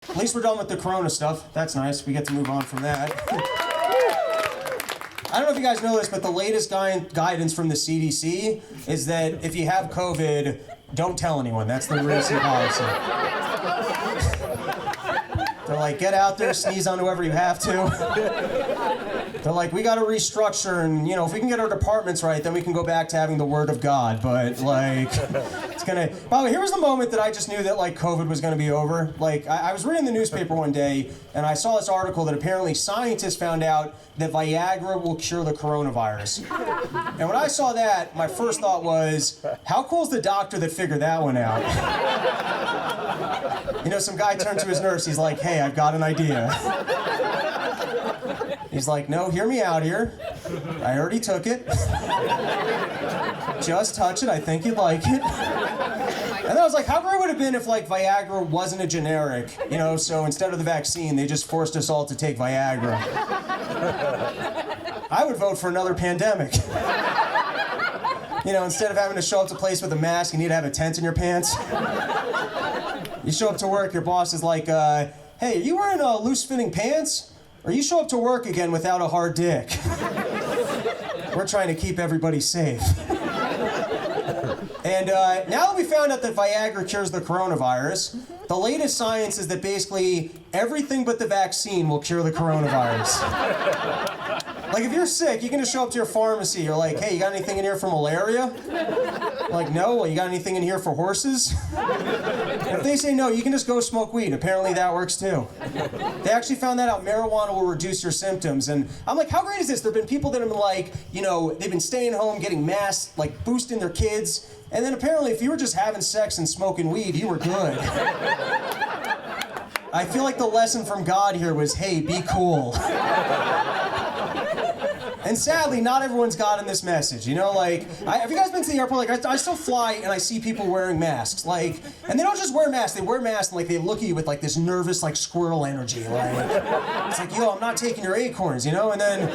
At least we're done with the corona stuff. That's nice. We get to move on from that. I don't know if you guys know this, but the latest guidance from the CDC is that if you have COVID, don't tell anyone. That's the recent policy. They're like, get out there, sneeze on whoever you have to. They're like, we got to restructure, and if we can get our departments right, then we can go back to having the word of God. But it's gonna. By the way, here was the moment that I just knew that COVID was gonna be over. I was reading the newspaper one day, and I saw this article that apparently scientists found out that Viagra will cure the coronavirus. And when I saw that, my first thought was, how cool is the doctor that figured that one out? Some guy turned to his nurse. He's like, hey, I've got an idea. He's like, no, hear me out here. I already took it. Just touch it. I think you'd like it. And then I was like, how great would it have been if Viagra wasn't a generic? So instead of the vaccine, they just forced us all to take Viagra. I would vote for another pandemic. Instead of having to show up to a place with a mask, you need to have a tent in your pants. You show up to work, your boss is like, hey, are you wearing loose-fitting pants? Or you show up to work again without a hard dick? We're trying to keep everybody safe. And now that we found out that Viagra cures the coronavirus, the latest science is that basically everything but the vaccine will cure the coronavirus. If you're sick, you can just show up to your pharmacy. You're like, hey, you got anything in here for malaria? No. Well, you got anything in here for horses? And if they say no, you can just go smoke weed. Apparently that works too. They actually found that out. Marijuana will reduce your symptoms. And I'm like, how great is this? There have been people that have been they've been staying home, getting masked, boosting their kids. And then apparently if you were just having sex and smoking weed, you were good. I feel like the lesson from God here was, hey, be cool. And sadly, not everyone's gotten this message. Have you guys been to the airport? I still fly and I see people wearing masks. And they don't just wear masks, they wear masks and they look at you with this nervous squirrel energy. It's like, yo, I'm not taking your acorns, and then.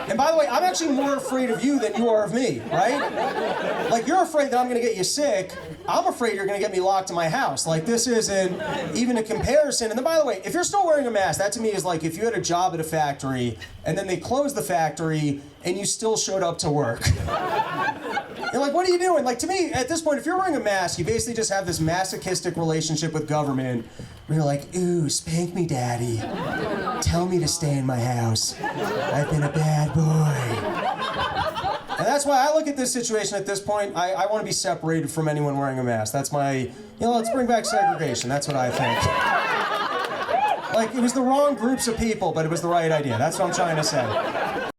And by the way, I'm actually more afraid of you than you are of me, right? You're afraid that I'm gonna get you sick. I'm afraid you're gonna get me locked in my house. This isn't even a comparison. And then, by the way, if you're still wearing a mask, that to me is if you had a job at a factory and then they closed the factory and you still showed up to work. You're like, what are you doing? To me, at this point, if you're wearing a mask, you basically just have this masochistic relationship with government where you're like, ooh, spank me, daddy. Tell me to stay in my house. I've been a bad boy. And that's why I look at this situation at this point, I want to be separated from anyone wearing a mask. That's my, let's bring back segregation. That's what I think. It was the wrong groups of people, but it was the right idea. That's what I'm trying to say.